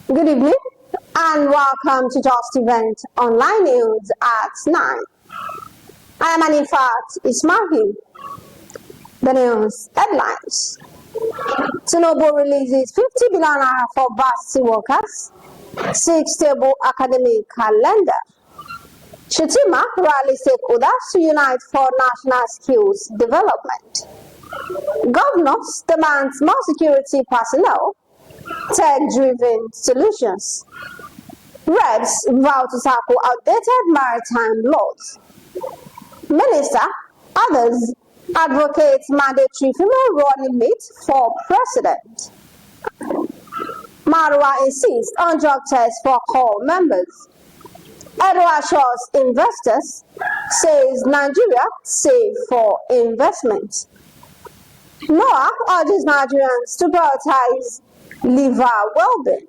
Good evening and welcome to Jeo Tv online news at 9. I am Anifat Ismail. The news headlines. Tinubu releases 50 billion naira for varsity workers. 6 stable academic calendar. Shetima rally stakeholders to unite for national skills development. Governors demands more security personnel. Tech-driven solutions. Reds vow to tackle outdated maritime laws. Minister, others advocate mandatory female running mate for president. Marwa insists on drug tests for core members. Edward assures investors, says Nigeria safe for investment. Noah urges Nigerians to prioritize liver well-being.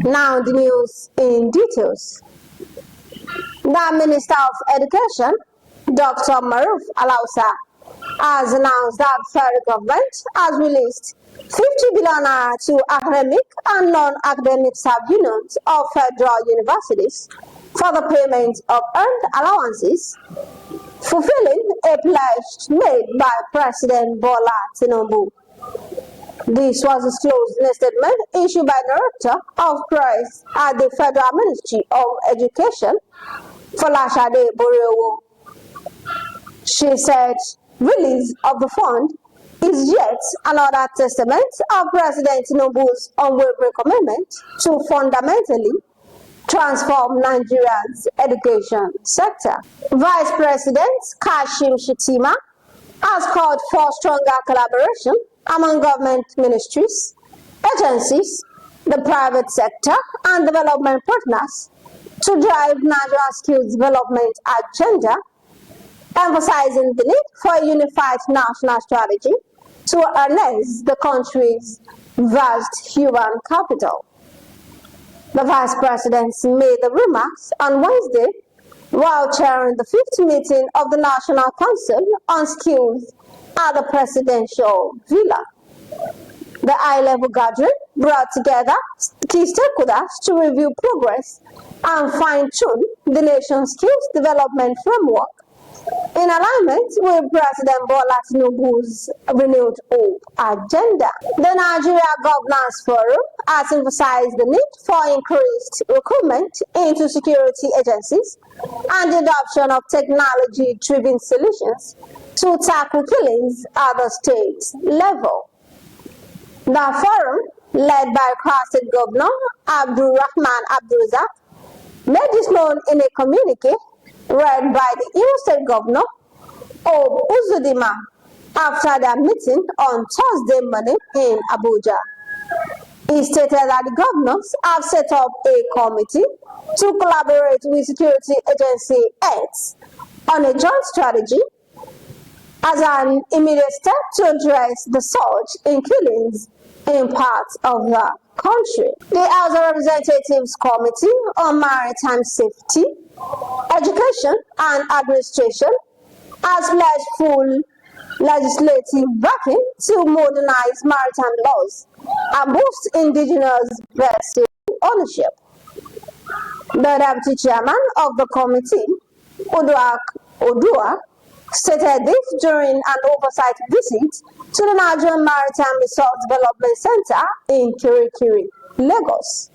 Now the news in details. The Minister of Education, Dr. Maruf Alausa, has announced that the federal government has released 50 billion naira to academic and non-academic sub-unions of federal universities for the payment of earned allowances, fulfilling a pledge made by President Bola Tinubu. This was disclosed in a statement issued by the Director of Press at the Federal Ministry of Education, Folashade Borewo. She said, release of the fund is yet another testament of President Tinubu's unwavering commitment to fundamentally transform Nigeria's education sector. Vice President Kashim Shettima has called for stronger collaboration among government ministries, agencies, the private sector, and development partners to drive national skills development agenda, emphasizing the need for a unified national strategy to harness the country's vast human capital. The Vice President made the remarks on Wednesday while chairing the 5th meeting of the National Council on Skills at the Presidential Villa. The high-level gathering brought together key stakeholders to review progress and fine-tune the nation's skills development framework in alignment with President Bola Tinubu's renewed hope agenda. The Nigeria Governance Forum has emphasized the need for increased recruitment into security agencies and the adoption of technology-driven solutions to tackle killings at the state level. The forum, led by Kwara State Governor Abdul Rahman Abdulrazak, made this known in a communique read by the Imo State Governor Ob Uzudima after their meeting on Thursday morning in Abuja. He stated that the governors have set up a committee to collaborate with security agency heads on a joint strategy as an immediate step to address the surge in killings in parts of the country. The House of Representatives Committee on Maritime Safety, Education and Administration has pledged full legislative backing to modernize maritime laws and boost indigenous vessel ownership. The Deputy Chairman of the committee, Uduak Odua, stated this during an oversight visit to the Nigerian Maritime Resource Development Center in Kirikiri, Lagos.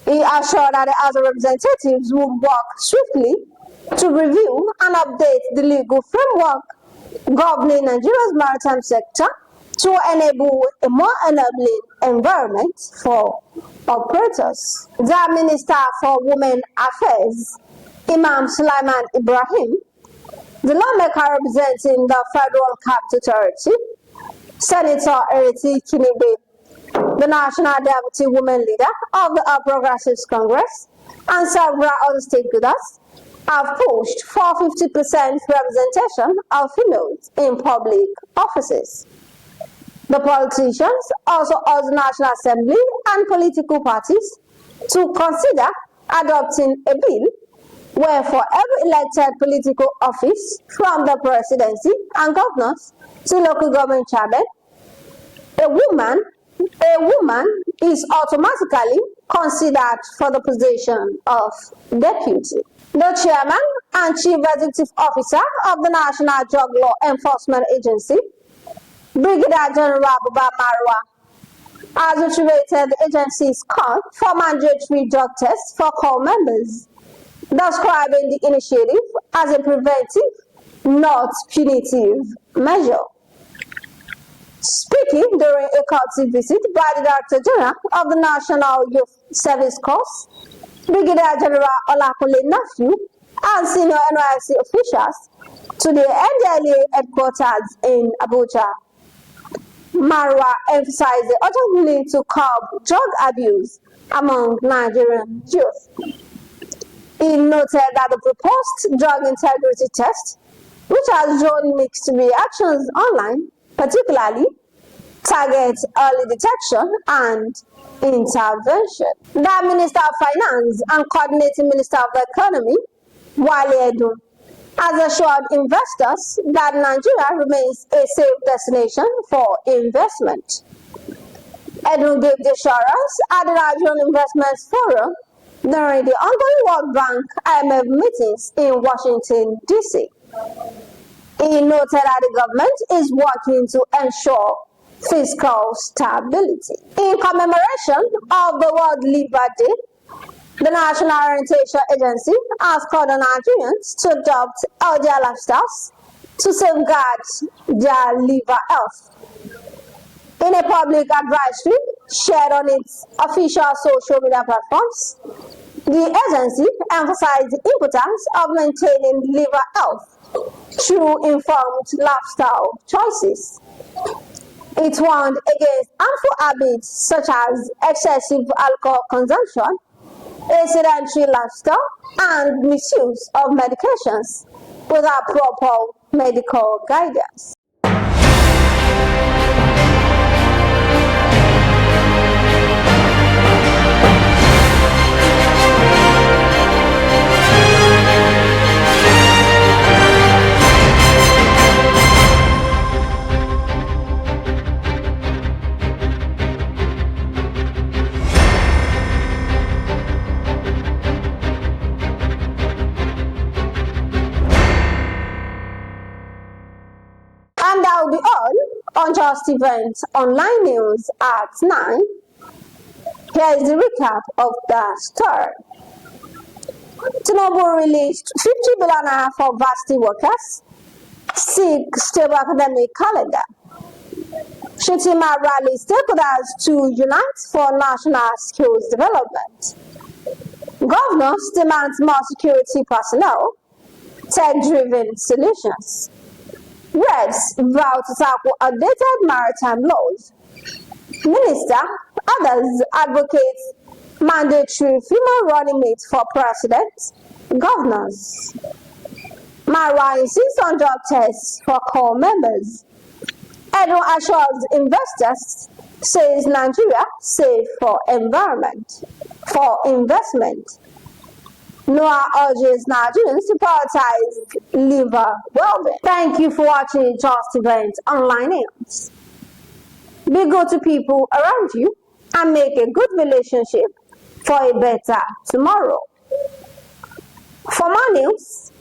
He assured that the House of Representatives will work swiftly to review and update the legal framework governing Nigeria's maritime sector to enable a more enabling environment for operators. The Minister for Women Affairs, Imam Sulaiman Ibrahim, the lawmaker representing the Federal Capital Authority, Senator Eriti Kinibe, The National Deputy Women Leader of the All Progressives Congress and several other stakeholders have pushed for 50% representation of females in public offices. The politicians also urge the National Assembly and political parties to consider adopting a bill where for every elected political office, from the presidency and governors to local government chairman, a woman is automatically considered for the position of deputy. The chairman and chief executive officer of the National Drug Law Enforcement Agency, Brigadier General Buba Marwa, has reiterated the agency's call for mandatory drug tests for core members, describing the initiative as a preventive, not punitive measure. Speaking during a courtesy visit by the Director General of the National Youth Service Corps, Brigadier General Olakule Nephew, and senior NYSC officials to the NDLA headquarters in Abuja. Marwa emphasized the urgent need to curb drug abuse among Nigerian youth. He noted that the proposed drug integrity test, which has drawn mixed reactions online, particularly targets early detection and intervention. The Minister of Finance and Coordinating Minister of the Economy, Wale Edun, has assured investors that Nigeria remains a safe destination for investment. Edun gave the assurance at the Nigerian Investments Forum during the ongoing World Bank IMF meetings in Washington, D.C. He noted that the government is working to ensure fiscal stability. In commemoration of the World Liver Day, the National Orientation Agency has called on Nigerians to adopt healthier lifestyles to safeguard their liver health. In a public advisory shared on its official social media platforms, the agency emphasized the importance of maintaining liver health through informed lifestyle choices. It warned against harmful habits such as excessive alcohol consumption, a sedentary lifestyle, and misuse of medications without proper medical guidance. And that will be all on Just Events Online News at 9. Here is the recap of the story. Tinubu released 50 billion for varsity workers, seek stable academic calendar. Shetima rallies stakeholders to unite for national skills development. Governors demand more security personnel, tech-driven solutions. Reds vow to tackle outdated maritime laws. Minister, others advocate mandatory female running mates for president. Governors. Marwa insists on drug tests for core members. Edun assures investors, says Nigeria safe for environment, for investment. Noah urges Nigerians to prioritize liver well-being. Thank you for watching Just Events Online News. Be good to people around you and make a good relationship for a better tomorrow. For more news,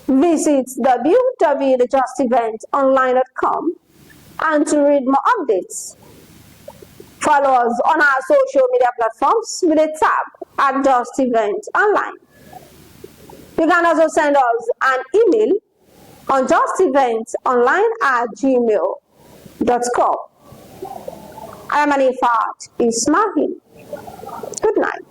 visit www.justeventonline.com and to read more updates. Follow us on our social media platforms with a tab at Just Event Online. You can also send us an email on justeventonline@gmail.com. I am Anifat Ismail. Good night.